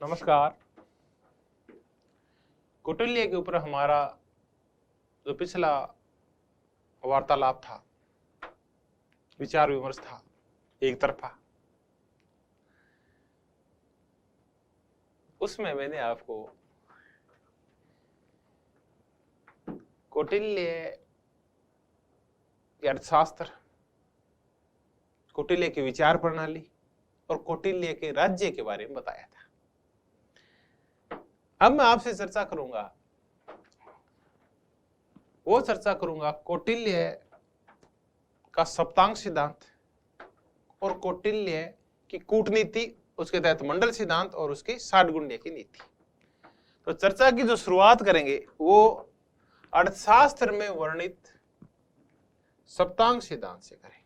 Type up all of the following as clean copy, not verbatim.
नमस्कार। कौटिल्य के ऊपर हमारा जो पिछला वार्तालाप था, विचार विमर्श था, एक तरफा, उसमें मैंने आपको कौटिल्य के अर्थशास्त्र, कौटिल्य की विचार प्रणाली और कौटिल्य के राज्य के बारे में बताया था। अब मैं आपसे चर्चा करूंगा कौटिल्य का सप्तांग सिद्धांत और कौटिल्य की कूटनीति, उसके तहत मंडल सिद्धांत और उसकी 60 गुण्य की नीति। तो चर्चा की जो शुरुआत करेंगे वो अर्थशास्त्र में वर्णित सप्तांग सिद्धांत से करेंगे।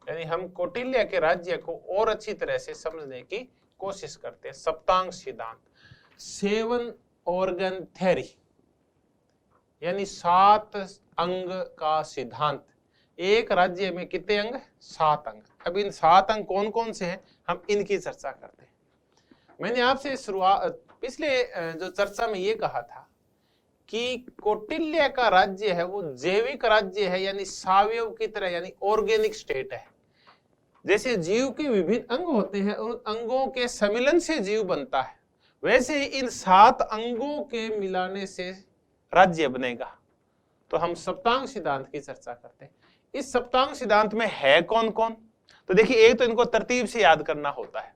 यानी हम कौटिल्य के राज्य को और अच्छी तरह से समझने की कोशिश करते हैं। सप्तांग सिद्धांत, 7 ऑर्गन थ्योरी, यानी 7 अंग का सिद्धांत। एक राज्य में कितने अंग? 7 अंग। अब इन 7 अंग कौन कौन से हैं, हम इनकी चर्चा करते हैं। मैंने आपसे पिछले जो चर्चा में ये कहा था कि कौटिल्य का राज्य है वो जैविक राज्य है, यानी सावयव की तरह, यानी ऑर्गेनिक स्टेट है। जैसे जीव के विभिन्न अंग होते हैं, उन अंगों के सम्मिलन से जीव बनता है, वैसे ही इन 7 अंगों के मिलाने से राज्य बनेगा। तो हम सप्तांग सिद्धांत की चर्चा करते हैं। इस सप्तांग सिद्धांत में है कौन कौन? तो देखिए, एक तो इनको तरतीब से याद करना होता है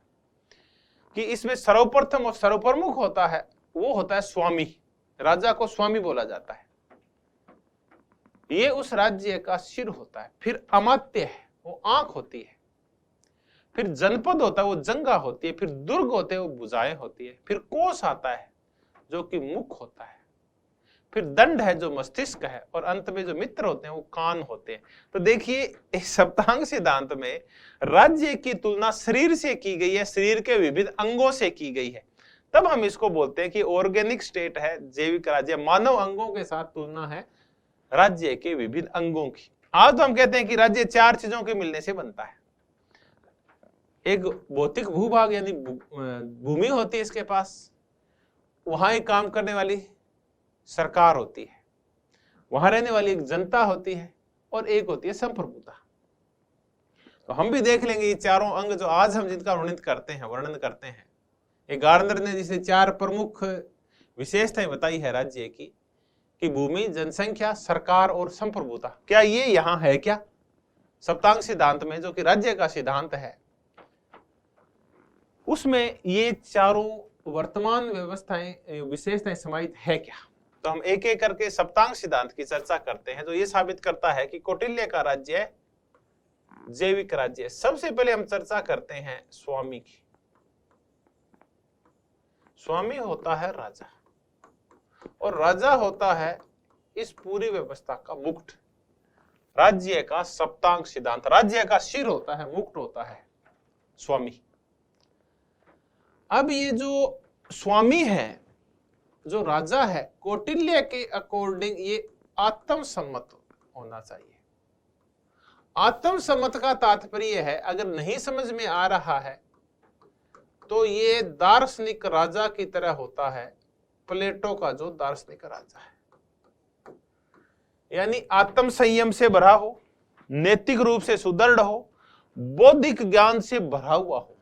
कि इसमें सर्वप्रथम और सर्वप्रमुख होता है, वो होता है स्वामी। राजा को स्वामी बोला जाता है, ये उस राज्य का सिर होता है। फिर अमात्य है, वो आंख होती है। फिर जनपद होता है, वो जंगा होती है। फिर दुर्ग होते हैं, वो भुजाएं होती है। फिर कोष आता है जो कि मुख होता है। फिर दंड है जो मस्तिष्क है, और अंत में जो मित्र होते हैं वो कान होते हैं। तो देखिए, इस सप्तांग सिद्धांत में राज्य की तुलना शरीर से की गई है, शरीर के विविध अंगों से की गई है। तब हम इसको बोलते हैं कि ऑर्गेनिक स्टेट है, जैविक राज्य। मानव अंगों के साथ तुलना है राज्य के विभिन्न अंगों की। आज तो हम कहते हैं कि राज्य 4 चीजों के मिलने से बनता है। एक भौतिक भूभाग, यानी भूमि होती है इसके पास, वहां एक काम करने वाली सरकार होती है, वहां रहने वाली एक जनता होती है, और एक होती है संप्रभुता। तो हम भी देख लेंगे ये चारों अंग जो आज हम जिनका वर्णन करते हैं, एक गार्नर ने जिसे 4 प्रमुख विशेषताएं बताई है राज्य की, कि भूमि, जनसंख्या, सरकार और संप्रभुता। क्या ये यहां है क्या सप्तांग सिद्धांत में, जो कि राज्य का सिद्धांत है, उसमें ये चारों वर्तमान व्यवस्थाएं, विशेषताएं समाहित है क्या? तो हम एक एक करके सप्तांग सिद्धांत की चर्चा करते हैं, जो ये साबित करता है कि कौटिल्य का राज्य जैविक राज्य है। सबसे पहले हम चर्चा करते हैं स्वामी की। स्वामी होता है राजा, और राजा होता है इस पूरी व्यवस्था का मुकुट। राज्य का सप्तांग सिद्धांत, राज्य का सिर होता है, मुकुट होता है स्वामी। अब ये जो स्वामी है, जो राजा है, कौटिल्य के अकॉर्डिंग ये आत्मसम्मत होना चाहिए। आत्मसम्मत का तात्पर्य है, अगर नहीं समझ में आ रहा है तो ये दार्शनिक राजा की तरह होता है, प्लेटो का जो दार्शनिक राजा है। यानी आत्म संयम से भरा हो, नैतिक रूप से सुदृढ़ हो, बौद्धिक ज्ञान से भरा हुआ हो।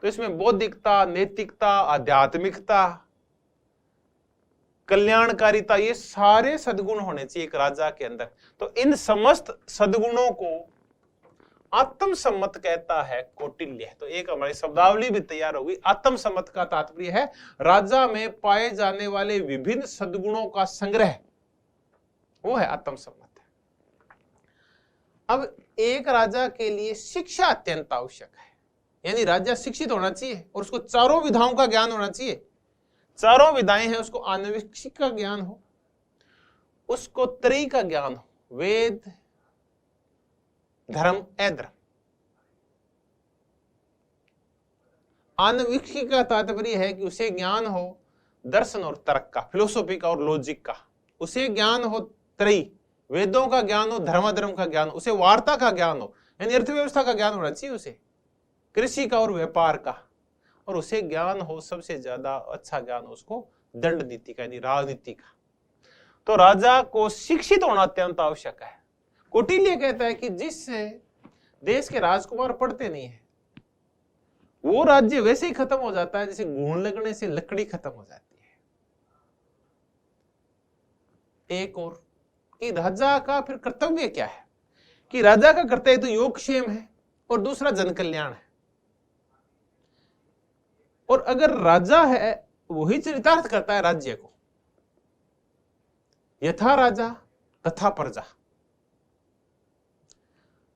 तो इसमें बौद्धिकता, नैतिकता, आध्यात्मिकता, कल्याणकारिता, ये सारे सद्गुण होने चाहिए एक राजा के अंदर। तो इन समस्त सद्गुणों को आत्मसम्मत कहता है कौटिल्य। तो एक हमारी शब्दावली भी तैयार होगी। आत्मसम्मत का तात्पर्य है राजा में पाए जाने वाले विभिन्न सद्गुणों का संग्रह, वो है आत्मसम्मत। अब एक राजा के लिए शिक्षा अत्यंत आवश्यक है, यानी राजा शिक्षित होना चाहिए और उसको चारों विधाओं का ज्ञान होना चाहिए। चारों विधाएं हैं, उसको आनुवंशिक का ज्ञान हो, उसको त्रयी का ज्ञान हो, वेद, धर्म, अधर्म। आनुवंशिक का तात्पर्य है कि उसे ज्ञान हो दर्शन और तर्क का, फिलोसॉफी का और लॉजिक का। उसे ज्ञान हो त्रयी, वेदों का ज्ञान हो, धर्माधर्म का ज्ञान हो, उसे वार्ता का ज्ञान हो, यानी अर्थव्यवस्था का ज्ञान होना चाहिए, उसे कृषि का और व्यापार का, और उसे ज्ञान हो सबसे ज्यादा अच्छा ज्ञान हो उसको दंड नीति का यानी राजनीति का। तो राजा को शिक्षित होना अत्यंत आवश्यक है। कौटिल्य कहता है कि जिस देश के राजकुमार पढ़ते नहीं है वो राज्य वैसे ही खत्म हो जाता है जैसे घून लगने से लकड़ी खत्म हो जाती है। एक और कि राजा का फिर कर्तव्य क्या है, कि राजा का कर्तव्य तो योगक्षेम है और दूसरा जन कल्याण है। और अगर राजा है वही चरितार्थ करता है राज्य को, यथा राजा तथा प्रजा।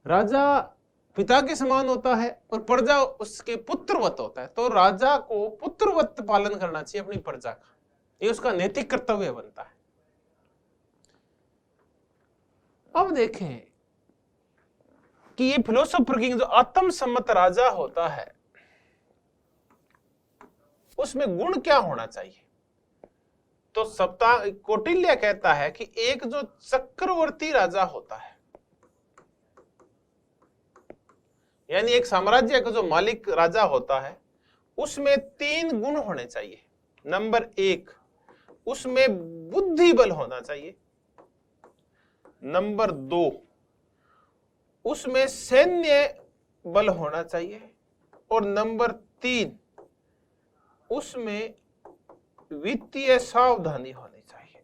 राजा पिता के समान होता है और प्रजा उसके पुत्रवत होता है, तो राजा को पुत्रवत पालन करना चाहिए अपनी प्रजा का, ये उसका नैतिक कर्तव्य बनता है। अब देखें कि ये फिलोसोफर किंग जो आत्मसम्मत राजा होता है उसमें गुण क्या होना चाहिए। तो सप्ताह कौटिल्य कहता है कि एक जो चक्रवर्ती राजा होता है, यानी एक साम्राज्य का जो मालिक राजा होता है, उसमें 3 गुण होने चाहिए। नंबर 1, उसमें बुद्धि बल होना चाहिए। नंबर 2, उसमें सैन्य बल होना चाहिए। और नंबर 3, उसमें वित्तीय सावधानी होनी चाहिए।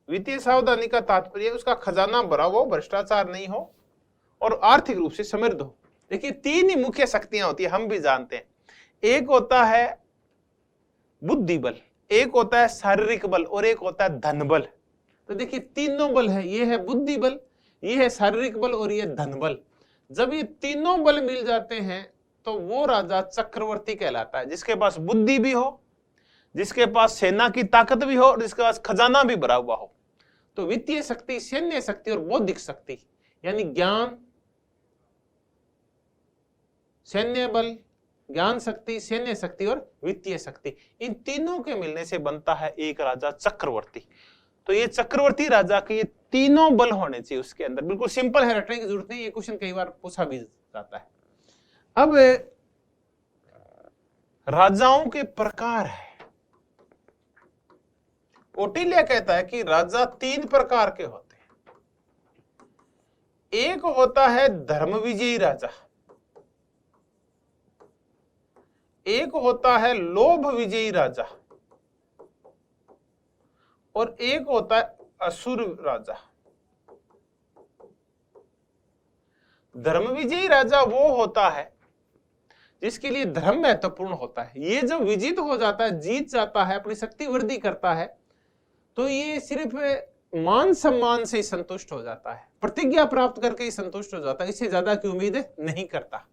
वित्तीय सावधानी का तात्पर्य उसका खजाना भरा हो, भ्रष्टाचार नहीं हो और आर्थिक रूप से समृद्ध हो। देखिए 3 ही मुख्य शक्तियां होती है, हम भी जानते हैं। एक होता है बुद्धि बल, एक होता है शारीरिक बल और एक होता है धन बल। तो देखिए तीनों बल है, ये है बुद्धि बल, ये है शारीरिक बल और ये धन बल। जब ये तीनों बल मिल जाते हैं तो वो राजा चक्रवर्ती कहलाता है, जिसके पास बुद्धि भी हो, जिसके पास सेना की ताकत भी हो और जिसके पास खजाना भी भरा हुआ हो। तो वित्तीय शक्ति, सैन्य शक्ति और बौद्धिक शक्ति यानी ज्ञान, सैन्य बल, ज्ञान शक्ति, सैन्य शक्ति और वित्तीय शक्ति, इन तीनों के मिलने से बनता है एक राजा चक्रवर्ती। तो ये चक्रवर्ती राजा के ये तीनों बल होने चाहिए उसके अंदर। बिल्कुल सिंपल है, रटने की जरूरत नहीं, ये क्वेश्चन कई बार पूछा भी जाता है। अब राजाओं के प्रकार है। कौटिल्य कहता है कि राजा 3 प्रकार के होते हैं। एक होता है धर्म विजयी राजा, एक होता है लोभ विजयी राजा और एक होता है असुर राजा। धर्म विजयी राजा वो होता है जिसके लिए धर्म महत्वपूर्ण होता है। ये जब विजित हो जाता है, जीत जाता है, अपनी शक्ति वृद्धि करता है, तो ये सिर्फ मान सम्मान से ही संतुष्ट हो जाता है, प्रतिज्ञा प्राप्त करके ही संतुष्ट हो जाता है, इससे ज्यादा की उम्मीद नहीं करता।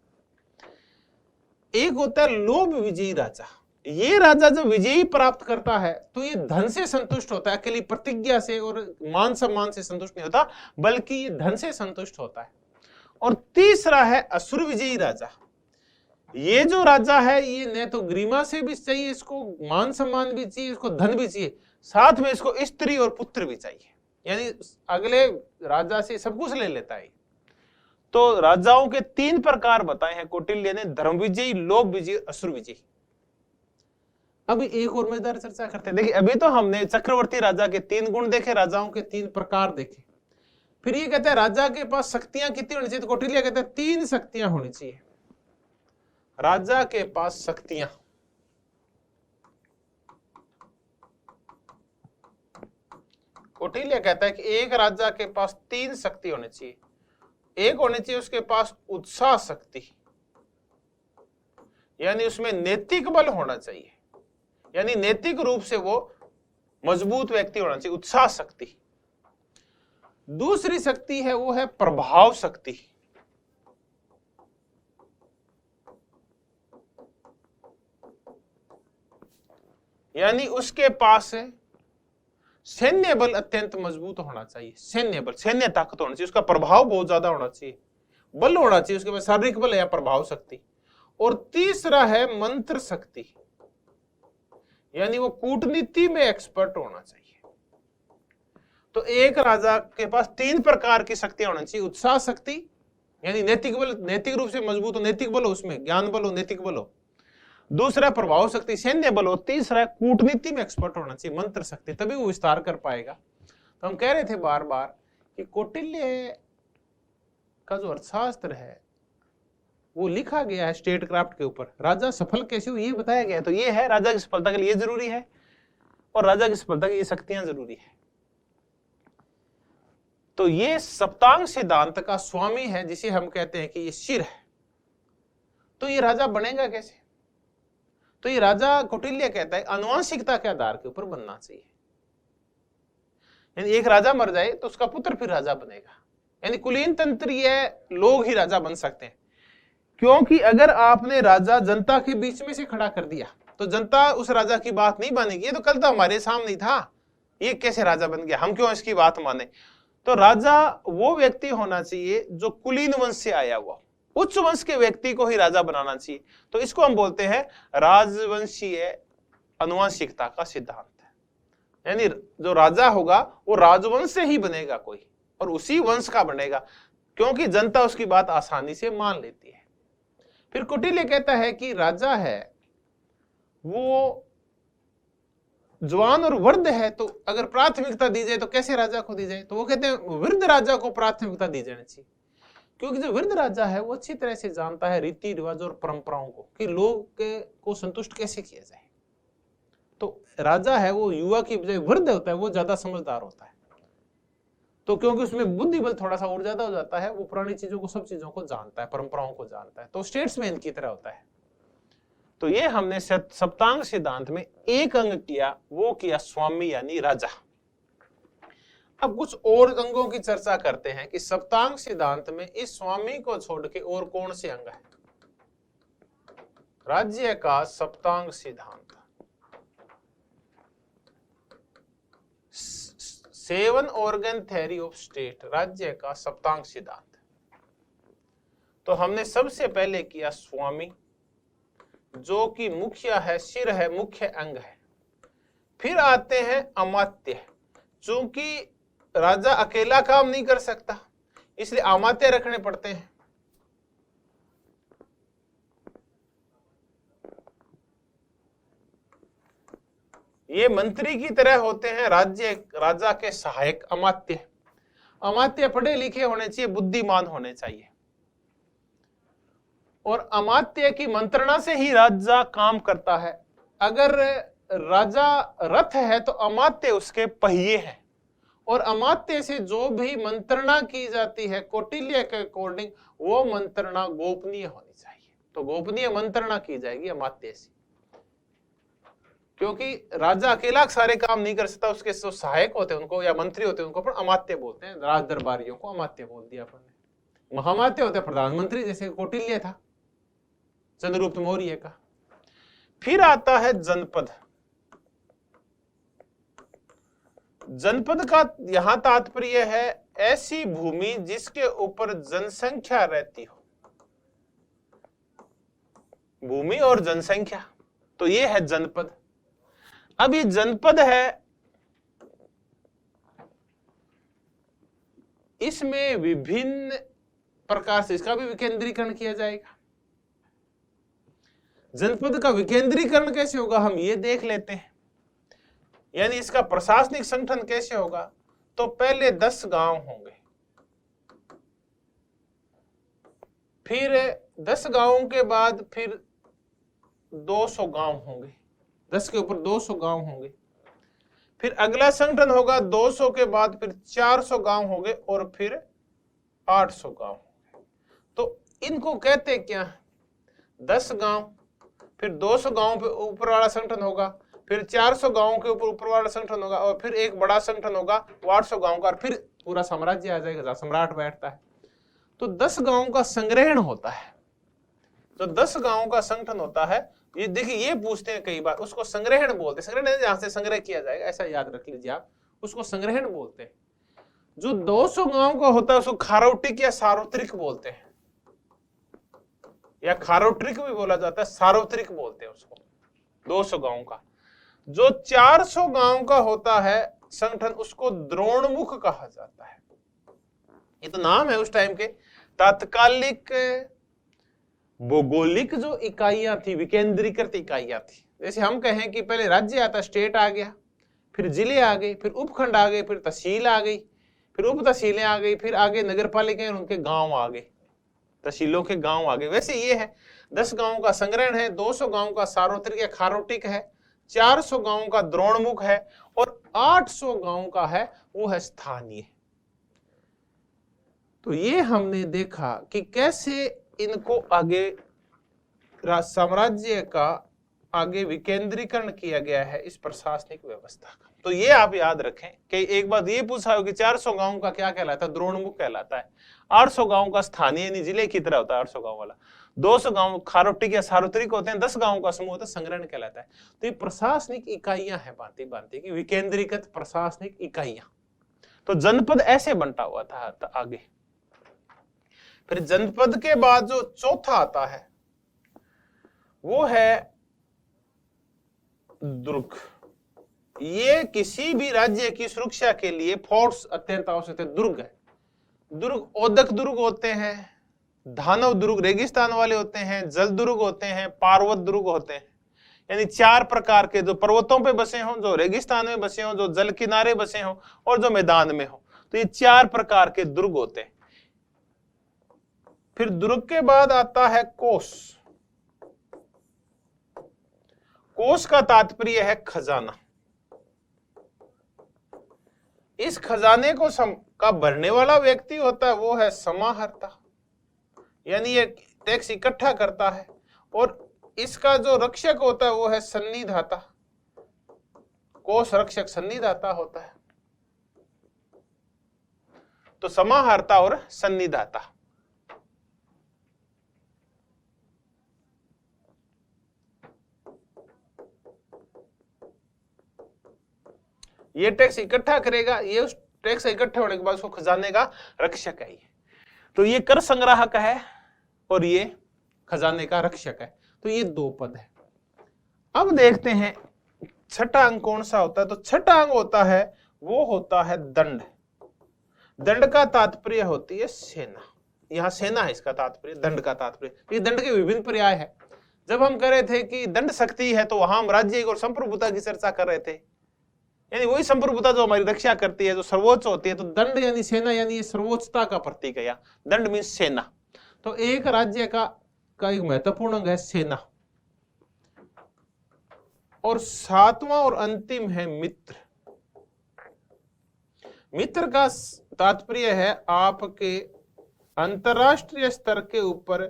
एक होता है लोभ विजयी राजा। ये राजा जब विजयी प्राप्त करता है तो ये धन से संतुष्ट होता है, अकेली प्रतिज्ञा से और मान सम्मान से संतुष्ट नहीं होता, बल्कि ये धन से संतुष्ट होता है। और तीसरा है असुर विजयी राजा। ये जो राजा है ये न तो गरिमा से भी चाहिए, इसको मान सम्मान भी चाहिए, इसको धन भी चाहिए, साथ में इसको स्त्री और पुत्र भी चाहिए, यानी अगले राजा से सब कुछ ले लेता है। तो राजाओं के 3 प्रकार बताए हैं कौटिल्य ने, धर्म विजयी, लोभ विजयी, असुर विजयी। अब एक और मजेदार चर्चा करते हैं। देखिए अभी तो हमने चक्रवर्ती राजा के 3 गुण देखे, राजाओं के 3 प्रकार देखे। फिर ये कहते हैं राजा के पास शक्तियां कितनी होनी चाहिए, तो कौटिल्य कहते हैं 3 शक्तियां होनी चाहिए राजा के पास। शक्तियां कौटिल्य कहता है कि एक राजा के पास 3 शक्ति होनी चाहिए। एक होनी चाहिए उसके पास उत्साह शक्ति, यानी उसमें नैतिक बल होना चाहिए, यानी नैतिक रूप से वो मजबूत व्यक्ति होना चाहिए, उत्साह शक्ति। दूसरी शक्ति है वो है प्रभाव शक्ति, यानी उसके पास सैन्य बल अत्यंत मजबूत होना चाहिए, सैन्य बल, सैन्य ताकत होना चाहिए, उसका प्रभाव बहुत ज्यादा होना चाहिए, बल होना चाहिए उसके पास, शारीरिक बल या प्रभाव शक्ति। और तीसरा है मंत्र शक्ति, यानी वो कूटनीति में एक्सपर्ट होना चाहिए। तो एक राजा के पास 3 प्रकार की शक्तियां होनी चाहिए। उत्साह शक्ति यानी नैतिक बल, नैतिक रूप से मजबूत हो, नैतिक बल हो, उसमें ज्ञान बल हो, नैतिक बल हो। दूसरा प्रभाव शक्ति, सैन्य बल हो। तीसरा कूटनीति में एक्सपर्ट होना चाहिए, मंत्र शक्ति, तभी वो विस्तार कर पाएगा। तो हम कह रहे थे बार बार कि कौटिल्य का जो अर्थशास्त्र है वो लिखा गया है स्टेट क्राफ्ट के ऊपर। राजा सफल कैसे हो ये बताया गया है। तो ये है राजा की सफलता के लिए जरूरी है और राजा की सफलता की ये शक्तियां जरूरी है। तो ये सप्तांग सिद्धांत का स्वामी है, जिसे हम कहते हैं कि ये शिर है। तो ये राजा बनेगा कैसे? तो ये राजा कौटिल्य कहता है आनुवंशिकता के आधार के ऊपर बनना चाहिए। यानी एक राजा मर जाए तो उसका पुत्र फिर राजा बनेगा। यानी कुलीन तंत्रीय लोग ही राजा बन सकते हैं, क्योंकि अगर आपने राजा जनता के बीच में से खड़ा कर दिया तो जनता उस राजा की बात नहीं मानेगी। ये तो कल तो हमारे सामने ही था, ये कैसे राजा बन गया, हम क्यों इसकी बात माने। तो राजा वो व्यक्ति होना चाहिए जो कुलीन वंश से आया हुआ, उच्च वंश के व्यक्ति को ही राजा बनाना चाहिए। तो इसको हम बोलते हैं राजवंशीय आनुवंशिकता का सिद्धांत। यानी जो राजा होगा वो राजवंश से ही बनेगा कोई, और उसी वंश का बनेगा, क्योंकि जनता उसकी बात आसानी से मान लेती है। फिर कौटिल्य कहता है कि राजा है वो जवान और वृद्ध है, तो अगर प्राथमिकता दी जाए तो कैसे राजा को दी जाए? तो वो कहते हैं वृद्ध राजा को प्राथमिकता दी जानी चाहिए, क्योंकि जो वृद्ध राजा है वो अच्छी तरह से जानता है रीति रिवाज और परंपराओं को, कि लोग को संतुष्ट कैसे किया जाए। तो राजा है वो युवा की बजाय वृद्ध होता है, वो ज्यादा समझदार होता है। तो क्योंकि उसमें बुद्धि बल थोड़ा सा और ज्यादा हो जाता है, वो पुरानी चीजों को, सब चीजों को जानता है, परंपराओं को जानता है, तो स्टेट्समैन की तरह होता है। तो ये हमने सप्तांग सिद्धांत में एक अंग किया, वो किया स्वामी यानी राजा। अब कुछ और अंगों की चर्चा करते हैं कि सप्तांग सिद्धांत में इस स्वामी को छोड़ के और कौन से अंग है। राज्य का सप्तांग सिद्धांत, 7 ऑर्गन थ्योरी ऑफ स्टेट, राज्य का सप्तांग सिद्धांत। तो हमने सबसे पहले किया स्वामी, जो कि मुखिया है, सिर है, मुख्य अंग है। फिर आते हैं अमात्य, चूंकि राजा अकेला काम नहीं कर सकता इसलिए अमात्य रखने पड़ते हैं। ये मंत्री की तरह होते हैं, राजा के सहायक अमात्य। अमात्य पढ़े लिखे होने चाहिए, बुद्धिमान होने चाहिए, और अमात्य की मंत्रणा से ही राजा काम करता है। अगर राजा रथ है तो अमात्य उसके पहिए हैं, और अमात्य से जो भी मंत्रणा की जाती है कौटिल्य के अकॉर्डिंग वो मंत्रणा गोपनीय होनी चाहिए। तो गोपनीय मंत्रणा की जाएगी अमात्य से, क्योंकि राजा अकेला सारे काम नहीं कर सकता, उसके जो सहायक होते हैं उनको, या मंत्री होते हैं उनको अपन अमात्य बोलते हैं। राज दरबारियों को अमात्य बोल दिया अपन ने। महामात्य होते हैं प्रधानमंत्री, जैसे कौटिल्य था चंद्रगुप्त मौर्य का। फिर आता है जनपद। जनपद का यहां तात्पर्य है ऐसी भूमि जिसके ऊपर जनसंख्या रहती हो, भूमि और जनसंख्या, तो ये है जनपद। अब ये जनपद है, इसमें विभिन्न प्रकार से इसका भी विकेंद्रीकरण किया जाएगा। जनपद का विकेंद्रीकरण कैसे होगा हम ये देख लेते हैं। यानी इसका प्रशासनिक संगठन कैसे होगा, तो पहले 10 गांव होंगे, फिर 10 गांवों के बाद फिर 200 गांव होंगे, 10 के ऊपर 200 गांव होंगे। फिर अगला संगठन होगा 200 के बाद फिर 400 गांव होंगे, और फिर 800 गांव होंगे। तो इनको कहते क्या, 10 गांव, फिर 200 गांव पे ऊपर वाला संगठन होगा, फिर 400 गांवों के ऊपर वाला संगठन होगा, और फिर एक बड़ा संगठन होगा 800 गांव का, और फिर पूरा साम्राज्य आ जाएगा, सम्राट बैठता है। तो 10 गांवों का संग्रहण होता है। तो 10 गांवों का संगठन होता है, ये देखिए ये पूछते हैं कई बार, उसको संग्रहण बोलते हैं। संग्रहण जहां से संग्रह किया जाएगा, ऐसा याद रख लीजिए आप, उसको संग्रहण बोलते हैं। जो 200 गांव का होता है उसको खारोटिक या सार्वत्रिक बोलते हैं, या खारोट्रिक भी बोला जाता है, सार्वत्रिक बोलते हैं उसको 200 गांव का। जो 400 गांव का होता है संगठन उसको द्रोणमुख कहा जाता है। ये तो नाम है उस टाइम के। तात्कालिक भौगोलिक जो इकाइयां थी, विकेंद्रीकृत इकाइयां थी, जैसे हम कहें कि पहले राज्य आता, स्टेट आ गया, फिर जिले आ गए, फिर उपखंड आ गए, फिर तहसील आ गई, फिर उप तहसीलें आ गई, फिर आगे नगर पालिका और उनके गांव आ गए, तहसीलों के गांव आ गए। वैसे ये है 10 गांवों का संग्रहण है, 200 गांवों का सार्वत्रिक या खारोटिक है, 400 गांवों का द्रोणमुख है और 800 गांवों का है वो है स्थानीय। तो ये हमने देखा कि कैसे इनको आगे साम्राज्य का आगे विकेंद्रीकरण किया गया है इस प्रशासनिक व्यवस्था का। तो ये आप याद रखें कि एक बात ये पूछा हो कि 400 गांव का क्या कहलाता है, द्रोणमुख कहलाता है। 800 गांव का स्थानीय यानी जिले की तरह होता है 800 गांव वाला। 200 गांव खारोटिक या सार्वत्रिक होते हैं, 10 गांवों का समूह होता है, संग्रहण कहलाता है। तो ये प्रशासनिक इकाइयां हैं, भांति भांति की विकेंद्रीकृत प्रशासनिक इकाइयां। तो जनपद ऐसे बंटा हुआ था आगे। फिर जनपद के बाद जो चौथा आता है वो है दुर्ग। ये किसी भी राज्य की सुरक्षा के लिए फोर्स अत्यंत आवश्यक है। दुर्ग है, दुर्ग ओदक दुर्ग होते हैं, धानव दुर्ग रेगिस्तान वाले होते हैं, जल दुर्ग होते हैं, पार्वत दुर्ग होते हैं। यानी 4 प्रकार के, जो पर्वतों पे बसे हों, जो रेगिस्तान में बसे हों, जो जल किनारे बसे हों और जो मैदान में हो। तो ये 4 प्रकार के दुर्ग होते हैं। फिर दुर्ग के बाद आता है कोष। कोष का तात्पर्य है खजाना। इस खजाने को का भरने वाला व्यक्ति होता है वो है समाहर्ता, यानी ये टैक्स इकट्ठा करता है। और इसका जो रक्षक होता है वो है सन्निधाता। कोष रक्षक सन्निधाता होता है। तो समाहर्ता और सन्निधाता। ये टैक्स इकट्ठा करेगा, ये उस टैक्स इकट्ठा होने के बाद उसको खजाने का रक्षक है। तो ये कर संग्राहक है और ये खजाने का रक्षक है। तो ये 2 पद है। अब देखते हैं छठा अंग कौन सा होता है। तो छठा अंग होता है वो होता है दंड। दंड का तात्पर्य होती है सेना। यहां सेना है इसका तात्पर्य, दंड का तात्पर्य। ये दंड के विभिन्न पर्याय है। जब हम कह रहे थे कि दंड शक्ति है तो वहां हम राज्य और संप्रभुता की चर्चा कर रहे थे, यानी वही संप्रभुता जो हमारी रक्षा करती है, जो सर्वोच्च होती है। तो दंड यानी सेना, यानी ये सर्वोच्चता का प्रतीक है। या दंड मीन्स सेना। तो एक राज्य का एक महत्वपूर्ण अंग है सेना। और 7वां और अंतिम है मित्र। मित्र का तात्पर्य है आपके अंतरराष्ट्रीय स्तर के ऊपर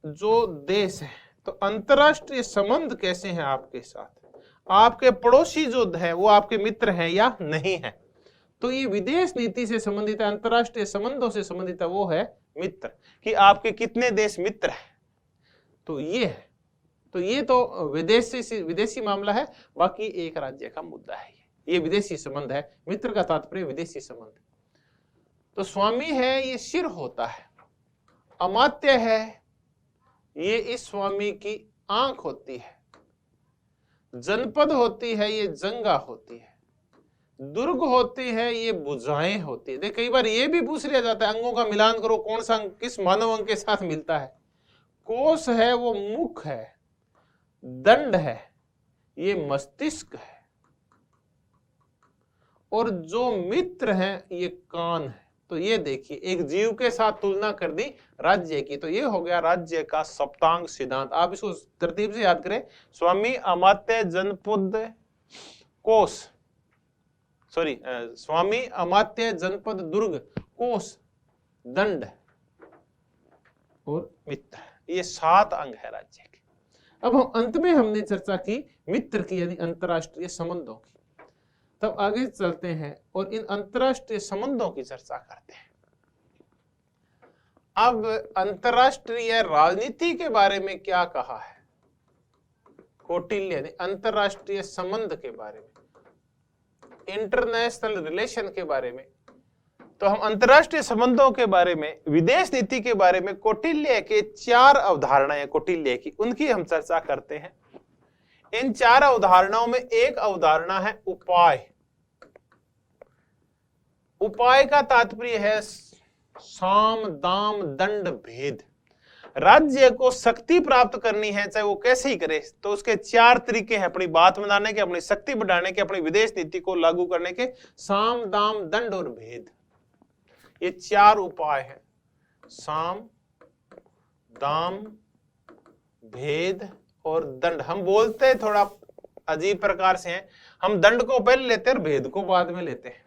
जो देश है, तो अंतरराष्ट्रीय संबंध कैसे हैं आपके साथ, आपके पड़ोसी जो है वो आपके मित्र हैं या नहीं है। तो ये विदेश नीति से संबंधित है, अंतरराष्ट्रीय संबंधों से संबंधित है, वो है मित्र, कि आपके कितने देश मित्र हैं। तो ये है। तो ये तो विदेशी मामला है, बाकी एक राज्य का मुद्दा है। ये विदेशी संबंध है। मित्र का तात्पर्य विदेशी संबंध। तो स्वामी है, ये सिर होता है। अमात्य है, ये इस स्वामी की आंख होती है। जनपद होती है, ये जंगा होती है। दुर्ग होती है, ये भुजाएं होती है। देख, कई बार ये भी पूछ लिया जाता है अंगों का मिलान करो, कौन सा अंग किस मानव अंग के साथ मिलता है। कोष है वो मुख है। दंड है ये मस्तिष्क है। और जो मित्र हैं ये कान है। तो ये देखिए, एक जीव के साथ तुलना कर दी राज्य की। तो ये हो गया राज्य का सप्तांग सिद्धांत। आप इसको तरतीब से याद करें। स्वामी, अमात्य, जनपद, कोष, स्वामी, अमात्य, जनपद, दुर्ग, कोष, दंड और मित्र। ये 7 अंग है राज्य के। अब हम अंत में हमने चर्चा की मित्र की, यानी अंतरराष्ट्रीय संबंधों की। तब आगे चलते हैं और इन अंतरराष्ट्रीय संबंधों की चर्चा करते हैं। अब अंतरराष्ट्रीय राजनीति के बारे में क्या कहा है कौटिल्य ने, अंतरराष्ट्रीय संबंध के बारे में, इंटरनेशनल रिलेशन के बारे में। तो हम अंतरराष्ट्रीय संबंधों के बारे में, विदेश नीति के बारे में कौटिल्य के 4 अवधारणाएं कौटिल्य की, उनकी हम चर्चा करते हैं। इन चार अवधारणाओं में एक अवधारणा है उपाय। उपाय का तात्पर्य है साम दाम दंड भेद। राज्य को शक्ति प्राप्त करनी है, चाहे वो कैसे ही करे, तो उसके चार तरीके हैं अपनी बात बनाने के, अपनी शक्ति बढ़ाने के, अपनी विदेश नीति को लागू करने के। साम दाम दंड और भेद, ये चार उपाय हैं। साम दाम भेद और दंड। हम बोलते हैं थोड़ा अजीब प्रकार से हैं, हम दंड को पहले लेते हैं और भेद को बाद में लेते हैं।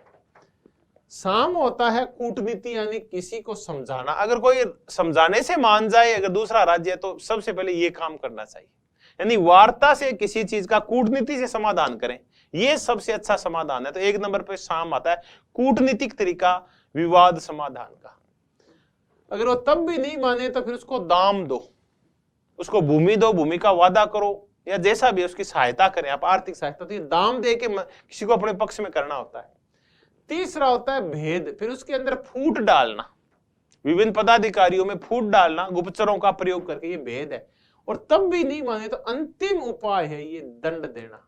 साम होता है कूटनीति, यानी किसी को समझाना। अगर कोई समझाने से मान जाए, अगर दूसरा राज्य है, तो सबसे पहले ये काम करना चाहिए, यानी वार्ता से किसी चीज का कूटनीति से समाधान करें, ये सबसे अच्छा समाधान है। तो एक नंबर पे साम आता है, कूटनीतिक तरीका विवाद समाधान का। अगर वो तब भी नहीं माने तो फिर उसको दाम दो, उसको भूमि दो, भूमि का वादा करो, या जैसा भी उसकी सहायता करें आप, आर्थिक सहायता। तो ये दाम दे के किसी को अपने पक्ष में करना होता है। तीसरा होता है भेद, फिर उसके अंदर फूट डालना, विभिन्न पदाधिकारियों में फूट डालना गुप्तचरों का प्रयोग करके, ये भेद है। और तब भी नहीं माने तो अंतिम उपाय है ये दंड देना।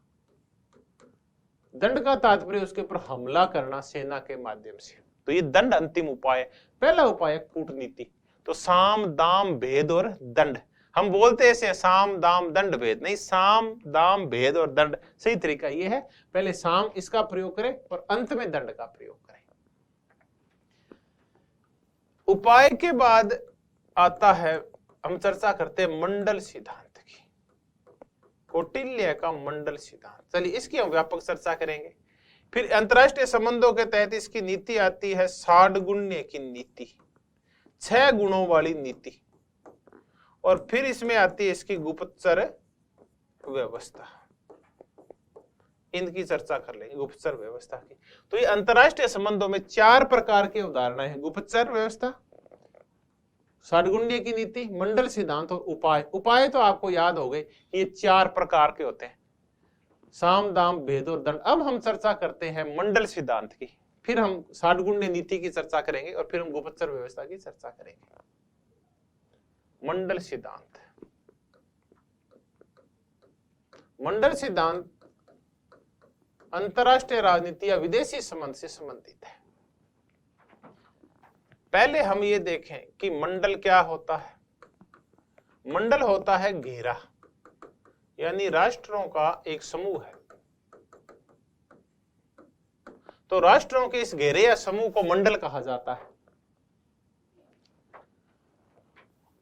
दंड का तात्पर्य उसके ऊपर हमला करना सेना के माध्यम से, तो ये दंड अंतिम उपाय है। पहला उपाय है कूटनीति। तो साम दाम भेद और दंड। हम बोलते ऐसे साम दाम दंड भेद, नहीं, साम दाम भेद और दंड। सही तरीका ये है, पहले साम इसका प्रयोग करें और अंत में दंड का प्रयोग करें। उपाय के बाद आता है, हम चर्चा करते हैं मंडल सिद्धांत की, कौटिल्य का मंडल सिद्धांत। चलिए इसकी हम व्यापक चर्चा करेंगे। फिर अंतरराष्ट्रीय संबंधों के तहत इसकी नीति आती है षाड्गुण्य की नीति, 6 गुणों वाली नीति। और फिर इसमें आती है इसकी गुप्तचर व्यवस्था, इनकी चर्चा कर लेंगे, गुप्तचर व्यवस्था की। तो ये अंतरराष्ट्रीय संबंधों में 4 प्रकार की अवधारणाएं हैं, गुप्तचर व्यवस्था, षाड्गुण्य की नीति, मंडल सिद्धांत और उपाय। उपाय तो आपको याद हो गए, ये 4 प्रकार के होते हैं, साम दाम भेद और दंड। अब हम चर्चा करते हैं मंडल सिद्धांत की, फिर हम षाड्गुण्य नीति की चर्चा करेंगे और फिर हम गुप्तचर व्यवस्था की चर्चा करेंगे। मंडल सिद्धांत। मंडल सिद्धांत अंतरराष्ट्रीय राजनीति या विदेशी संबंध से संबंधित है। पहले हम ये देखें कि मंडल क्या होता है। मंडल होता है घेरा, यानी राष्ट्रों का एक समूह है। तो राष्ट्रों के इस घेरे या समूह को मंडल कहा जाता है।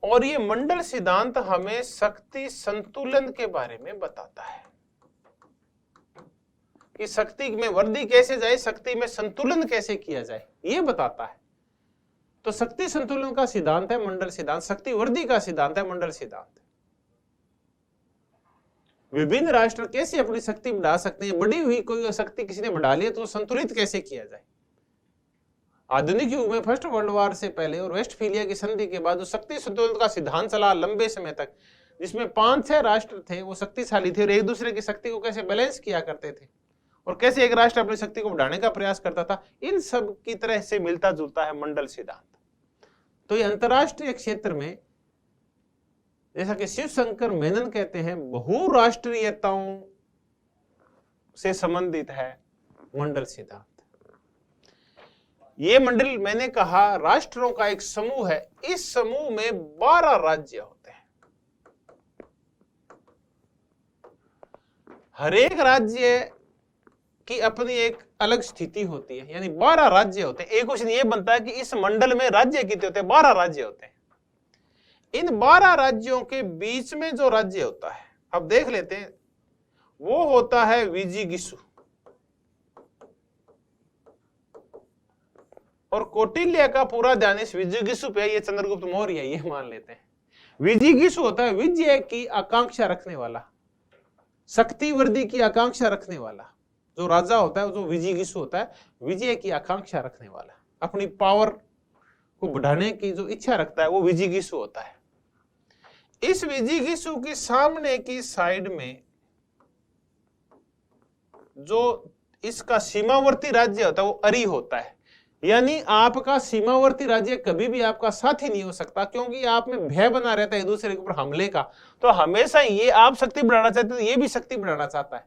और ये मंडल सिद्धांत हमें शक्ति संतुलन के बारे में बताता है कि शक्ति में वृद्धि कैसे जाए, शक्ति में संतुलन कैसे किया जाए, ये बताता है। तो शक्ति संतुलन का सिद्धांत है मंडल सिद्धांत, शक्ति वृद्धि का सिद्धांत है मंडल सिद्धांत। विभिन्न राष्ट्र कैसे अपनी शक्ति बढ़ा सकते हैं, बढ़ी हुई कोई शक्ति किसी ने बढ़ा ली तो संतुलित कैसे किया जाए। आधुनिक युग में फर्स्ट वर्ल्ड वॉर से पहले और वेस्टफीलिया की संधि के बाद जो शक्ति संतुलन का सिद्धांत चला लंबे समय तक, जिसमें 5-6 राष्ट्र थे वो शक्तिशाली थे और एक दूसरे की शक्ति को कैसे बैलेंस किया करते थे और कैसे एक राष्ट्र अपनी शक्ति को बढ़ाने का प्रयास करता था, इन सब की तरह से मिलता जुलता है मंडल सिद्धांत। तो ये अंतरराष्ट्रीय क्षेत्र में, जैसा कि शिव शंकर मेनन कहते हैं, बहुराष्ट्रीयताओं से संबंधित है मंडल सिद्धांत। ये मंडल, मैंने कहा, राष्ट्रों का एक समूह है। इस समूह में 12 राज्य होते हैं। हर एक राज्य की अपनी एक अलग स्थिति होती है, यानी 12 राज्य होते हैं। एक क्वेश्चन ये बनता है कि इस मंडल में राज्य कितने होते हैं? 12 राज्य होते हैं। इन 12 राज्यों के बीच में जो राज्य होता है, अब देख लेते हैं, वो होता है विजिगिसु। और कौटिल्य का पूरा ध्यान इस विजिगिसु पे, ये चंद्रगुप्त मौर्य है, ये मान लेते हैं। विजिगिसु होता है विजय की आकांक्षा रखने वाला, शक्ति वृद्धि की आकांक्षा रखने वाला जो राजा होता है, जो विजिगिसु होता है, विजय की आकांक्षा रखने वाला, अपनी पावर को बढ़ाने की जो इच्छा रखता है, वो विजिगिसु होता है। इस विजिगिसु के सामने की साइड में जो इसका सीमावर्ती राज्य होता है, वो अरी होता है। यानी आपका सीमावर्ती राज्य कभी भी आपका साथी नहीं हो सकता, क्योंकि आप में भय बना रहता है एक दूसरे के ऊपर हमले का। तो हमेशा ये आप शक्ति बढ़ाना चाहते हैं तो ये भी शक्ति बढ़ाना चाहता है,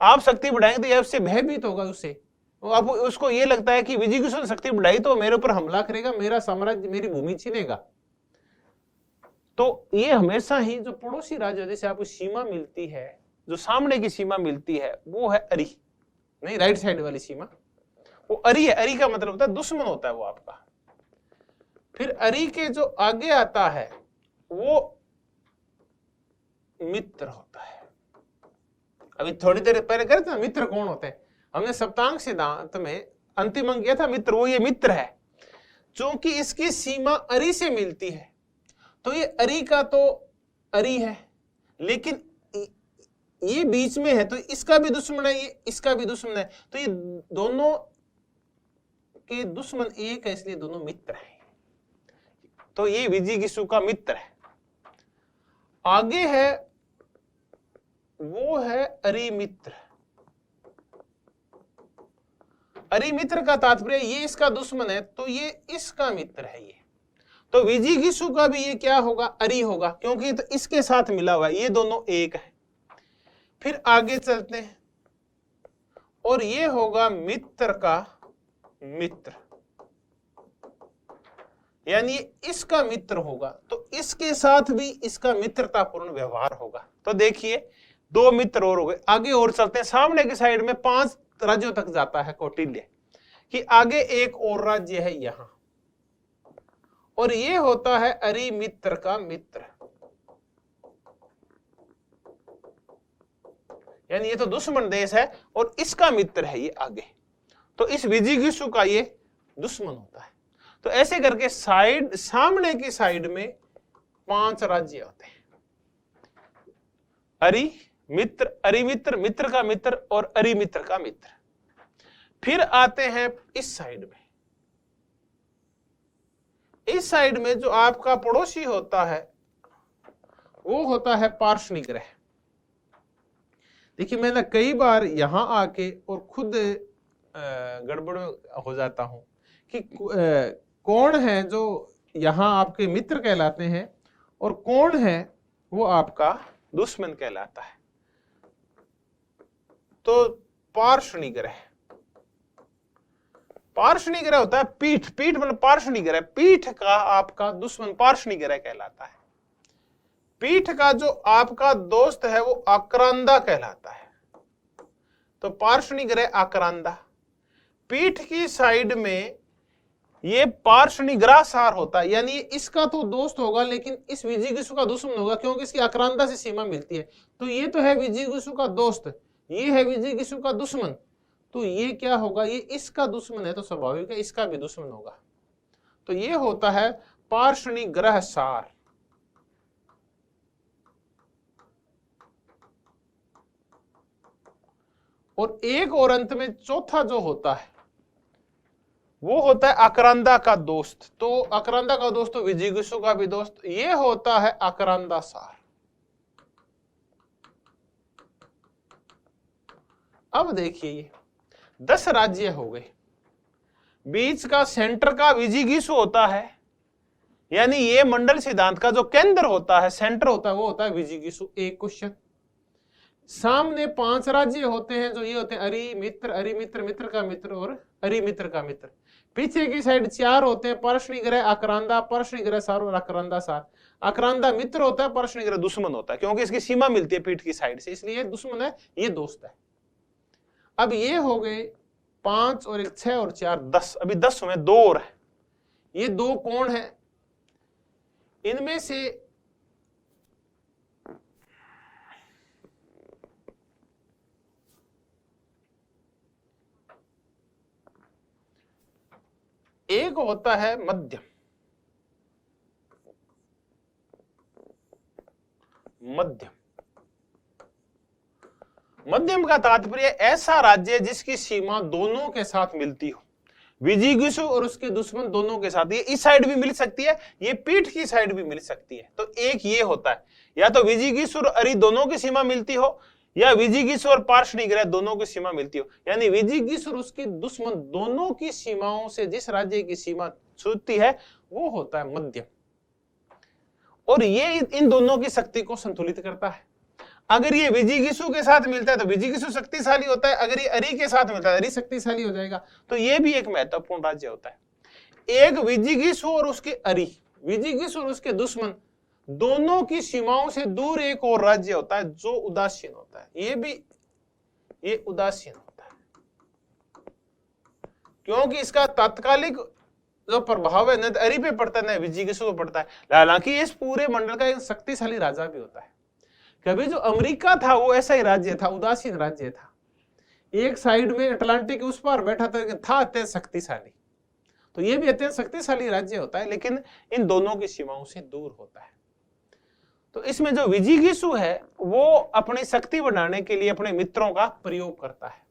आप शक्ति बढ़ाएंगे तो ये उससे भयभीत होगा, उससे अब उसको ये लगता है कि विजिगीषु ने शक्ति बढ़ाई तो मेरे ऊपर हमला करेगा, मेरा साम्राज्य, मेरी भूमि छीनेगा। तो ये हमेशा ही जो पड़ोसी राज्य जैसे आपको सीमा मिलती है, जो सामने की सीमा मिलती है वो है अरी, नहीं राइट साइड वाली सीमा वो अरी है। अरी का मतलब होता है दुश्मन होता है वो आपका। फिर अरी के जो आगे आता है वो मित्र होता है। अभी थोड़ी देर पहले करे थे मित्र कौन होते हैं, हमने सप्तांग सिद्धांत में अंतिम अंग किया था मित्र, वो ये मित्र है। चूंकि इसकी सीमा अरी से मिलती है तो ये अरी का तो अरी है, लेकिन ये बीच में है तो इसका भी दुश्मन है, ये इसका भी दुश्मन है, तो ये दोनों के दुश्मन एक है, इसलिए दोनों मित्र हैं। तो ये विजिगीषु का मित्र है। आगे है वो है अरिमित्र। अरिमित्र का तात्पर्य ये इसका दुश्मन है तो ये इसका मित्र है। ये तो विजिगीषु का भी ये क्या होगा, अरी होगा, क्योंकि तो इसके साथ मिला हुआ है, ये दोनों एक है। फिर आगे चलते हैं और ये होगा मित्र का मित्र, यानी इसका मित्र होगा तो इसके साथ भी इसका मित्रतापूर्ण व्यवहार होगा। तो देखिए दो मित्र और हो गए। आगे और चलते हैं, सामने की साइड में 5 राज्यों तक जाता है कौटिल्य कि आगे एक और राज्य है यहां, और ये होता है अरिमित्र का मित्र, यानी ये तो दुश्मन देश है और इसका मित्र है ये आगे, तो इस विजिगीषु का ये दुश्मन होता है। तो ऐसे करके साइड, सामने की साइड में 5 राज्य होते हैं, अरि मित्र, अरिमित्र, मित्र का मित्र और अरिमित्र का मित्र। फिर आते हैं इस साइड में, इस साइड में जो आपका पड़ोसी होता है वो होता है पार्ष्णिग्रह। देखिए मैंने कई बार यहां आके और खुद गड़बड़ हो जाता हूं कि कौन है जो यहां आपके मित्र कहलाते हैं और कौन है वो आपका दुश्मन कहलाता है। तो पार्ष्णिग्रह, पार्ष्णिग्रह होता है पीठ, पीठ मतलब पार्ष्णिग्रह, पीठ का आपका दुश्मन पार्ष्णिग्रह कहलाता है। पीठ का जो आपका दोस्त है वो आक्रांदा कहलाता है। तो पार्ष्णिग्रह आक्रांदा, पीठ की साइड में ये पार्ष्णिग्रासार होता है, यानी इसका तो दोस्त होगा लेकिन इस विजिगीषु का दुश्मन होगा, क्योंकि इसकी आक्रांदा से सीमा मिलती है। तो ये तो है विजिगीषु का दोस्त, ये है विजिगीषु का दुश्मन, तो ये क्या होगा, ये इसका दुश्मन है तो स्वाभाविक है इसका भी दुश्मन होगा। तो ये होता है पार्ष्णिग्रह सार। और एक और अंत में चौथा जो होता है वो होता है आक्रांदा का दोस्त। तो आक्रांदा का दोस्त तो विजिगीषु का भी दोस्त, ये होता है आक्रांदा सार। अब देखिए ये 10 राज्य हो गए, बीच का सेंटर का विजिगीषु होता है, यानी ये मंडल सिद्धांत का जो केंद्र होता है, सेंटर होता है, वो होता है विजिगीषु। एक क्वेश्चन, सामने 5 राज्य होते हैं जो ये होते हैं अरिमित्र, अरिमित्र, मित्र का मित्र और अरिमित्र का मित्र। पीछे की साइड 4 होते हैं, पार्ष्णिग्रह, आक्रांदा, पार्ष्णिग्रह सार और आक्रांदा सार। आक्रांदा मित्र होता है, पार्ष्णिग्रह दुश्मन होता है, क्योंकि इसकी सीमा मिलती है पीठ की साइड से, इसलिए दुश्मन है, ये दोस्त है। अब ये हो गए 5 और 1 6 और 4 10, अभी 10 हुए, 2 और है। ये 2 कौन है, इनमें से एक होता है मध्यम, मध्यम, मध्यम का तात्पर्य ऐसा राज्य जिसकी सीमा दोनों के साथ मिलती हो, विजिगीषु और उसके दुश्मन दोनों के साथ। ये इस साइड भी मिल सकती है, ये पीठ की साइड भी मिल सकती है। तो एक ये होता है, या तो विजिगीषु और अरि दोनों की सीमा मिलती हो, या विजिगीष और पार्ष्णिग्रह दोनों की सीमा मिलती हो, यानी विजिगीष और उसकी दुश्मन दोनों की सीमाओं से जिस राज्य की सीमा छूटती है वो होता है मध्यम, और ये इन दोनों की शक्ति को संतुलित करता है। अगर ये विजिगीषु के साथ मिलता है तो विजिगीषु शक्तिशाली होता है, अगर ये अरि के साथ मिलता है अरि शक्तिशाली हो जाएगा। तो ये भी एक महत्वपूर्ण राज्य होता है। एक विजिगीषु और उसके अरि, विजिगीषु और उसके दुश्मन दोनों की सीमाओं से दूर एक और राज्य होता है जो उदासीन होता है, ये उदासीन होता है, क्योंकि इसका तात्कालिक जो प्रभाव है न अरि पे पड़ता है न विजिगीषु पे पड़ता है। हालांकि इस पूरे मंडल का एक शक्तिशाली राजा भी होता है। कभी जो अमेरिका था वो ऐसा ही राज्य था, उदासीन राज्य था, एक साइड में अटलांटिक उस पार बैठा था अत्यंत शक्तिशाली। तो ये भी अत्यंत शक्तिशाली राज्य होता है, लेकिन इन दोनों की सीमाओं से दूर होता है। तो इसमें जो विजिगीषु है वो अपनी शक्ति बढ़ाने के लिए अपने मित्रों का प्रयोग करता है।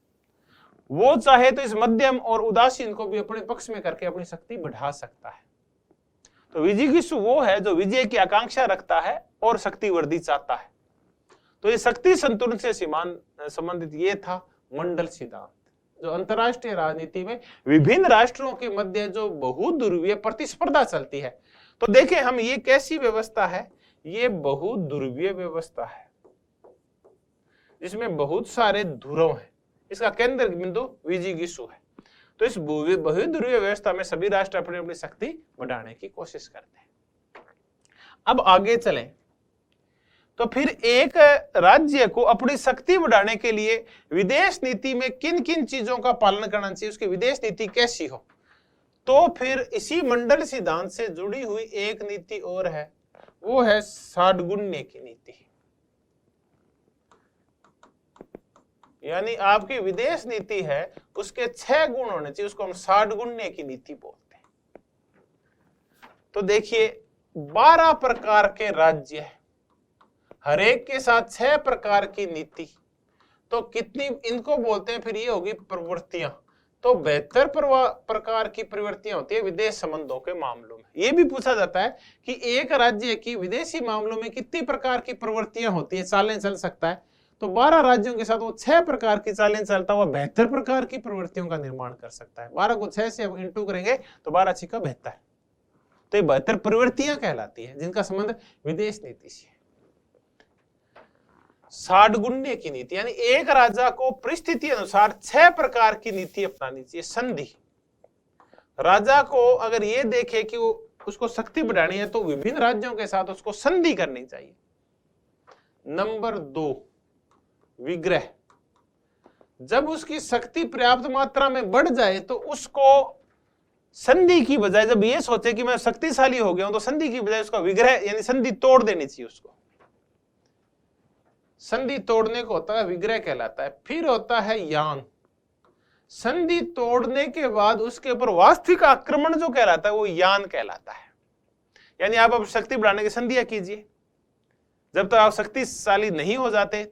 वो चाहे तो इस मध्यम और उदासीन को भी अपने पक्ष में करके अपनी शक्ति बढ़ा सकता है। तो विजिगीषु वो है जो विजय की आकांक्षा रखता है और शक्ति वृद्धि चाहता है। तो ये शक्ति संतुलन से संबंधित ये था मंडल सिद्धांत, जो अंतरराष्ट्रीय राजनीति में विभिन्न राष्ट्रों के मध्य जो बहुध्रुवीय प्रतिस्पर्धा चलती है। तो देखें हम, ये कैसी व्यवस्था है, ये बहुध्रुवीय व्यवस्था है जिसमें बहुत सारे ध्रुव हैं। इसका केंद्र बिंदु विजिगीषु है। तो इस बहुध्रुवीय व्यवस्था में सभी राष्ट्र अपनी अपनी शक्ति बढ़ाने की कोशिश करते हैं। अब आगे चलें तो फिर एक राज्य को अपनी शक्ति बढ़ाने के लिए विदेश नीति में किन किन चीजों का पालन करना चाहिए, उसकी विदेश नीति कैसी हो। तो फिर इसी मंडल सिद्धांत से जुड़ी हुई एक नीति और है, वो है षड्गुण्य की नीति। यानी आपकी विदेश नीति है उसके 6 गुण होने चाहिए, उसको हम षड्गुण्य की नीति बोलते हैं। तो देखिए 12 प्रकार के राज्य है, हर एक के साथ 6 प्रकार की नीति, तो कितनी इनको बोलते हैं, फिर ये होगी प्रवृत्तियां। तो 72 प्रकार की प्रवृत्तियां होती है विदेश संबंधों के मामलों में। यह भी पूछा जाता है कि एक राज्य की विदेशी मामलों में कितनी प्रकार की प्रवृत्तियां होती है, चालें चल सकता है। तो 12 राज्यों के साथ वो 6 प्रकार की चालें चलता हुआ 72 प्रकार की प्रवृत्तियों का निर्माण कर सकता है। 12 को 6 से इंटू करेंगे तो 12 छिका 72, तो ये 72 प्रवृत्तियां कहलाती है जिनका संबंध विदेश नीति से। षड्गुण्य की नीति, यानी एक राजा को परिस्थिति अनुसार 6 प्रकार की नीति अपनानी चाहिए। संधि, राजा को अगर ये देखे कि वो उसको शक्ति बढ़ानी है तो विभिन्न राज्यों के साथ उसको संधि करनी चाहिए। नंबर 2 विग्रह, जब उसकी शक्ति पर्याप्त मात्रा में बढ़ जाए तो उसको संधि की बजाय, जब ये सोचे कि मैं शक्तिशाली हो गया हूं, तो संधि की बजाय उसका विग्रह यानी संधि तोड़ देनी चाहिए उसको। संधि तोड़ने को होता है विग्रह कहलाता है। फिर होता है यान, संधि तोड़ने के बाद उसके ऊपर वास्तविक आक्रमण जो कहलाता है वो यान कहलाता है। यानी आप अब शक्ति बढ़ाने की संधियां कीजिए, जब तक आप शक्तिशाली नहीं हो जाते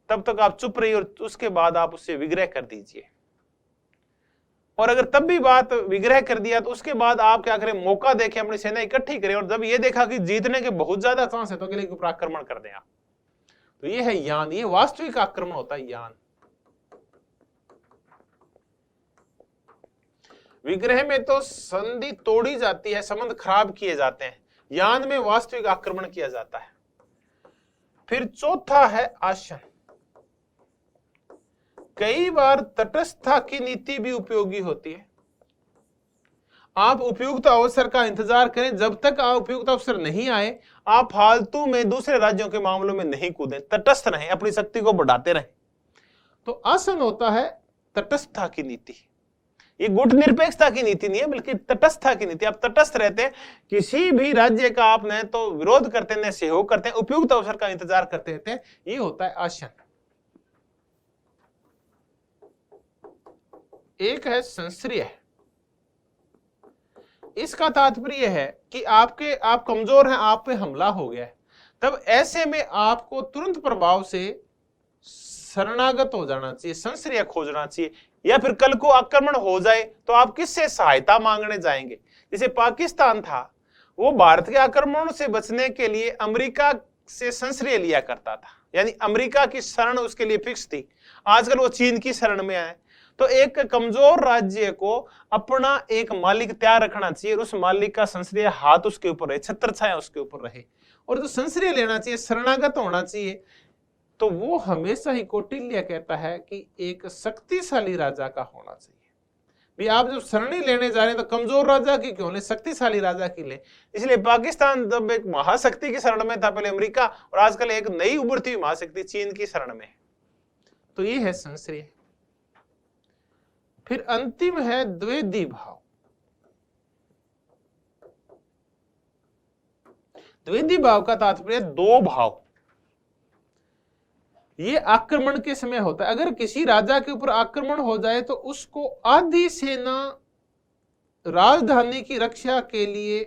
तब तक आप चुप रहिए और उसके बाद आप उससे विग्रह कर दीजिए। और अगर तब भी बात विग्रह कर दिया तो उसके बाद आप क्या करें, मौका देखें, अपनी सेना इकट्ठी करें, और जब ये देखा कि जीतने के बहुत ज्यादा चांस है तो अगले के ऊपर आक्रमण कर दें आप। तो ये है यान, ये वास्तविक आक्रमण होता है यान। विग्रह में तो संधि तोड़ी जाती है, संबंध खराब किए जाते हैं, यान में वास्तविक आक्रमण किया जाता है। फिर चौथा है आसन। कई बार तटस्थता की नीति भी उपयोगी होती है। आप उपयुक्त अवसर का इंतजार करें, जब तक आप उपयुक्त अवसर नहीं आए आप फालतू में दूसरे राज्यों के मामलों में नहीं कूदें, तटस्थ रहें, अपनी शक्ति को बढ़ाते रहें। तो आसन होता है तटस्थता की नीति। ये गुट निरपेक्षता की नीति नहीं है बल्कि तटस्थता की नीति। आप तटस्थ रहते हैं, किसी भी राज्य का आप न तो विरोध करते न सहयोग करते हैं, उपयुक्त अवसर का इंतजार करते रहते हैं, ये होता है आसन। एक है संश्रय। इसका तात्पर्य है कि आप कमजोर हैं, आप पे हमला हो गया है, तब ऐसे में आपको तुरंत प्रभाव से शरणागत हो जाना चाहिए, संश्रय खोजना चाहिए। या फिर कल को आक्रमण हो जाए तो आप किससे सहायता मांगने जाएंगे। जैसे पाकिस्तान था, वो भारत के आक्रमणों से बचने के लिए अमेरिका से संश्रय लिया करता था, यानी अमेरिका की शरण उसके लिए फिक्स थी। आजकल वो चीन की शरण में आए। तो एक कमजोर राज्य को अपना एक मालिक तैयार रखना चाहिए, उस मालिक का संसदीय हाथ उसके ऊपर रहे, छत्र छाया उसके ऊपर रहे, और जो संसदीय लेना चाहिए, शरणागत होना चाहिए। तो वो हमेशा ही कौटिल्य कहता है कि एक शक्तिशाली राजा का होना चाहिए। भी आप जब शरणी लेने जा रहे हैं तो कमजोर राजा की क्यों ले, शक्तिशाली राजा की ले। इसलिए पाकिस्तान जब एक महाशक्ति की शरण में था, पहले अमेरिका, और आजकल एक नई उभरती हुई महाशक्ति चीन की शरण में। तो ये है संश्रय। फिर अंतिम है द्वेदी भाव। द्वेदी भाव का तात्पर्य दो भाव। ये आक्रमण के समय होता है। अगर किसी राजा के ऊपर आक्रमण हो जाए तो उसको आधी सेना राजधानी की रक्षा के लिए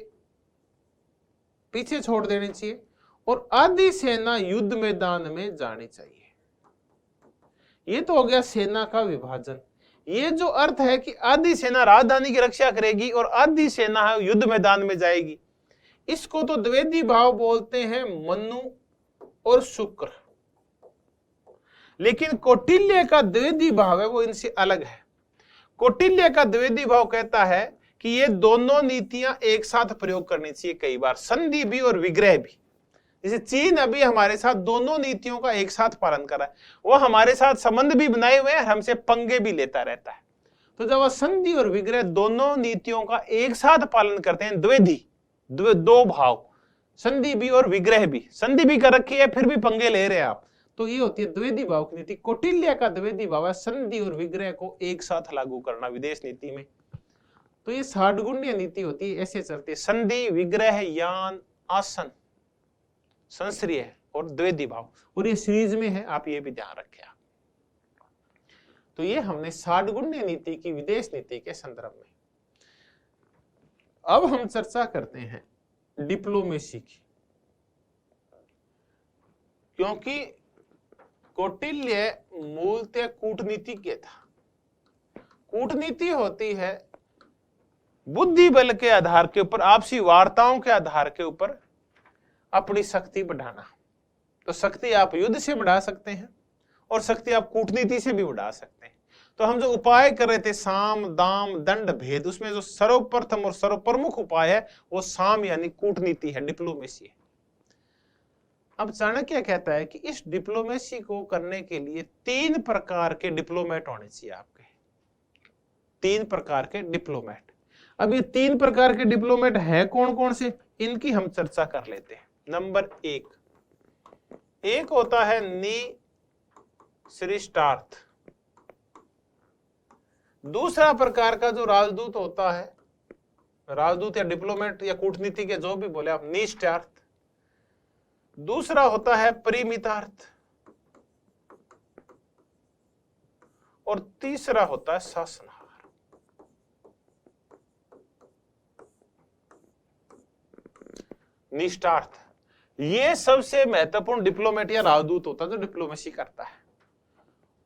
पीछे छोड़ देनी चाहिए और आधी सेना युद्ध मैदान में जानी चाहिए। ये तो हो गया सेना का विभाजन। ये जो अर्थ है कि आधी सेना राजधानी की रक्षा करेगी और आधी सेना युद्ध मैदान में जाएगी, इसको तो द्वेदी भाव बोलते हैं मनु और शुक्र। लेकिन कौटिल्य का द्वेदी भाव है वो इनसे अलग है। कौटिल्य का द्वेदी भाव कहता है कि ये दोनों नीतियां एक साथ प्रयोग करनी चाहिए, कई बार संधि भी और विग्रह भी। जैसे चीन अभी हमारे साथ दोनों नीतियों का एक साथ पालन कर रहा है, वो हमारे साथ संबंध भी बनाए हुए हैं, हमसे पंगे भी लेता रहता है। तो जब वह संधि और विग्रह दोनों नीतियों का एक साथ पालन करते हैं, द्वेदी, दो भाव, संधि भी और विग्रह भी, संधि भी कर रखी है फिर भी पंगे ले रहे हैं आप, तो ये होती है द्वेदी भाव की नीति। कौटिल्य का द्वेदी भाव है संधि और विग्रह को एक साथ लागू करना विदेश नीति में। तो ये 60 गुण्य नीति होती है, ऐसे चलती है, संधि, विग्रह, यान, आसन, संश्रय और द्वेदी भाव। और ये सीरीज में है, आप ये भी ध्यान रखें। तो ये हमने 60 गुण्य नीति की विदेश नीति के संदर्भ में। अब हम चर्चा करते हैं डिप्लोमेसी की, क्योंकि कौटिल्य मूलतः कूटनीतिज्ञ था। कूटनीति होती है बुद्धि बल के आधार के ऊपर, आपसी वार्ताओं के आधार के ऊपर अपनी शक्ति बढ़ाना। तो शक्ति आप युद्ध से बढ़ा सकते हैं और शक्ति आप कूटनीति से भी बढ़ा सकते हैं। तो हम जो उपाय कर रहे थे, साम, दाम, दंड, भेद, उसमें जो सर्वप्रथम और सर्वप्रमुख उपाय है वो साम यानी कूटनीति है, डिप्लोमेसी है। अब चाणक्य कहता है कि इस डिप्लोमेसी को करने के लिए 3 प्रकार के डिप्लोमेट होने चाहिए आपके। 3 प्रकार के डिप्लोमेट। अब ये 3 प्रकार के डिप्लोमेट है कौन कौन से, इनकी हम चर्चा कर लेते हैं। नंबर 1, एक होता है निश्रितार्थ। दूसरा प्रकार का जो राजदूत होता है, राजदूत या डिप्लोमेट या कूटनीति के जो भी बोले आप, निष्ठार्थ। दूसरा होता है परिमितार्थ और तीसरा होता है शासनहार। निष्ठार्थ ये सबसे महत्वपूर्ण डिप्लोमेट या राजदूत होता है जो डिप्लोमेसी करता है,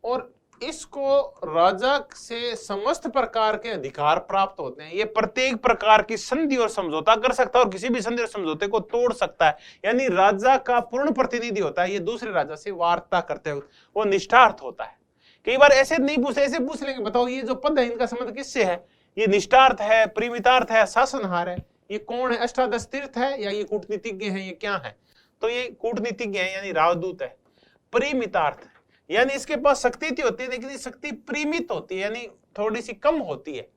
और इसको राजा से समस्त प्रकार के अधिकार प्राप्त होते हैं। ये प्रत्येक प्रकार की संधि और समझौता कर सकता है और किसी भी संधि और समझौते को तोड़ सकता है, यानी राजा का पूर्ण प्रतिनिधि होता है। ये दूसरे राजा से वार्ता करते हुए वो निष्ठार्थ होता है। कई बार ऐसे नहीं पूछते, ऐसे पूछ लेंगे बताओ ये जो पद है इनका संबंध किससे है, ये निष्ठार्थ है, परिमितार्थ है, शासनहार है, ये कौन है, अष्टादश तीर्थ है या ये कूटनीतिज्ञ है, ये क्या है। तो ये कूटनीतिज्ञ है यानी राजदूत है। परिमितार्थ यानी इसके पास शक्ति तो होती है लेकिन ये शक्ति परिमित होती है, यानी थोड़ी सी कम होती है।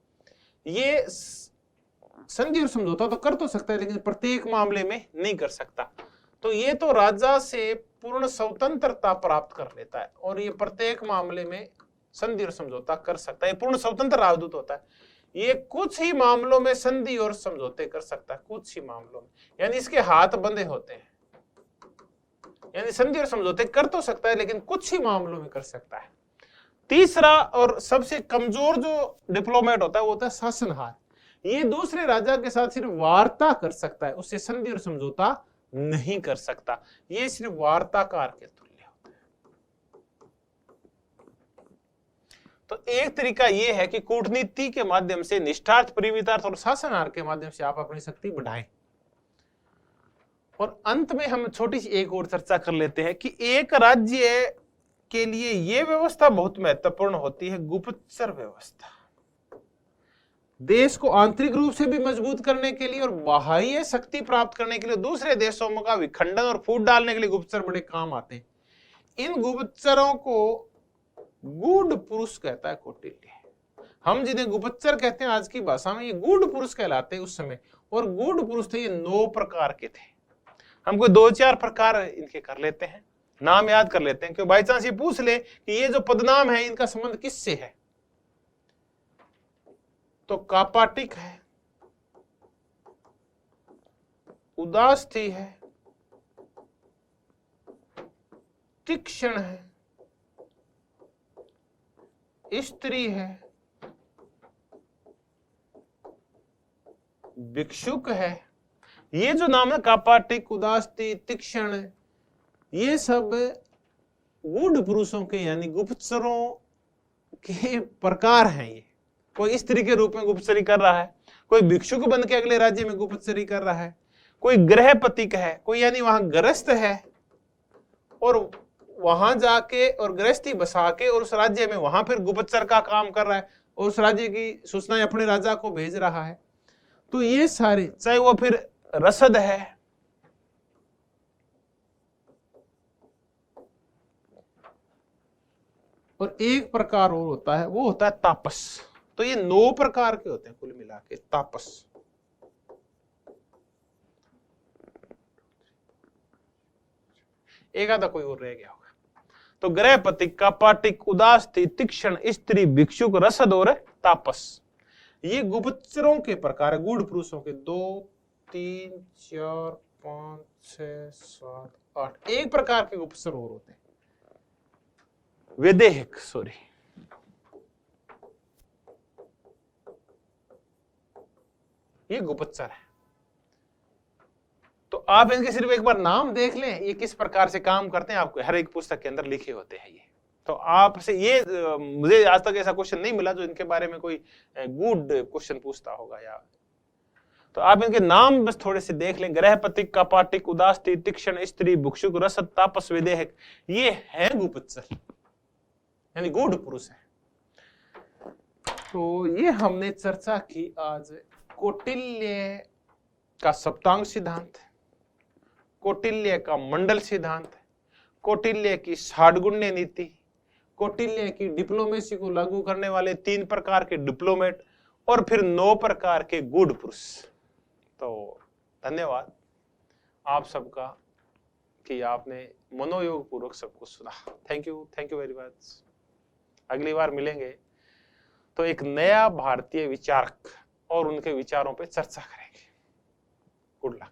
ये संधि और समझौता तो कर तो सकता है लेकिन प्रत्येक मामले में नहीं कर सकता। तो ये तो राजा से पूर्ण स्वतंत्रता प्राप्त कर लेता है और ये प्रत्येक मामले में संधि और समझौता कर सकता है, ये पूर्ण स्वतंत्र राजदूत होता है। ये कुछ ही मामलों में संधि और समझौते कर सकता है, कुछ ही मामलों में, यानी इसके हाथ बंधे होते हैं, यानी संधि और समझौते कर तो सकता है लेकिन कुछ ही मामलों में कर सकता है। तीसरा और सबसे कमजोर जो डिप्लोमेट होता है वो होता है शासनहार। ये दूसरे राजा के साथ सिर्फ वार्ता कर सकता है, उससे संधि और समझौता नहीं कर सकता। ये सिर्फ वार्ताकार के तुल्य होता है। तो एक तरीका ये है कि कूटनीति के माध्यम से, निष्ठार्थ, परिमितार्थ और शासनहार के माध्यम से आप अपनी शक्ति बढ़ाएं। और अंत में हम छोटी सी एक और चर्चा कर लेते हैं कि एक राज्य के लिए यह व्यवस्था बहुत महत्वपूर्ण होती है, गुप्तचर व्यवस्था। देश को आंतरिक रूप से भी मजबूत करने के लिए और बाह्य शक्ति प्राप्त करने के लिए, दूसरे देशों का विखंडन और फूट डालने के लिए गुप्तचर बड़े काम आते हैं। इन गुप्तचरों को गूढ़ पुरुष कहता है कौटिल्य। हम जिन्हें गुप्तचर कहते हैं आज की भाषा में, ये गूढ़ पुरुष कहलाते हैं उस समय। और गूढ़ पुरुष थे, ये 9 प्रकार के थे। हम कोई 2-4 प्रकार इनके कर लेते हैं, नाम याद कर लेते हैं, क्योंकि बाई चांस ये पूछ ले कि ये जो पदनाम है इनका संबंध किससे है। तो कापाटिक है, उदास्ती है, तीक्ष्ण है, स्त्री है, भिक्षुक है। ये जो नाम है कापाटिक, उदास्ती, तीक्ष्ण, ये सब गूढ़ पुरुषों के यानी गुप्तचरों के प्रकार हैं। ये कोई स्त्री के रूप में गुप्तचरी कर रहा है, कोई भिक्षुक बन के अगले राज्य में गुप्तचरी कर रहा है, कोई गृहपतिक है, कोई यानी वहां गृहस्थ है और वहां जाके और गृहस्थी बसा के और उस राज्य में वहां फिर गुप्तचर का काम कर रहा है और उस राज्य की सूचनाएं अपने राजा को भेज रहा है। तो ये सारे, चाहे वो फिर रसद है, और एक प्रकार और होता है, वो होता है तापस। तो ये 9 प्रकार के होते हैं कुल मिला के तापस। एक आधा कोई और रह गया होगा। तो गृहपतिक, कापाटिक, उदास्ती, तीक्ष्ण, स्त्री, भिक्षुक, रसद और तापस, ये गुप्तचरों के प्रकार है, गूढ़ पुरुषों के। 2, 3, 4, 5, 6, 7, 8 एक प्रकार के गुप्तचर और होते हैं। वैदेहिक, सॉरी, ये गुप्तचर है। तो आप इनके सिर्फ एक बार नाम देख लें, ये किस प्रकार से काम करते हैं, आपको हर एक पुस्तक के अंदर लिखे होते हैं ये। तो आपसे ये, मुझे आज तक ऐसा क्वेश्चन नहीं मिला जो इनके बारे में कोई गुड क्वेश्चन पूछता होगा या, तो आप इनके नाम बस थोड़े से देख लें। गृहपतिक, कापाटिक, उदास्ती, तीक्ष्ण, स्त्री, भिक्षुक, रसद, तापस, वैदेहिक, ये है गुप्तचर यानी गूढ़ पुरुष है। तो ये हमने चर्चा की आज कौटिल्य का सप्तांग सिद्धांत, कौटिल्य का मंडल सिद्धांत, कौटिल्य की 60 गुण्य नीति, कौटिल्य की डिप्लोमेसी को लागू करने वाले 3 प्रकार के डिप्लोमेट और फिर 9 प्रकार के गूढ़ पुरुष। तो धन्यवाद आप सबका कि आपने मनोयोग पूर्वक सब कुछ सुना। Thank you very much. अगली बार मिलेंगे तो एक नया भारतीय विचारक और उनके विचारों पे चर्चा करेंगे। Good luck.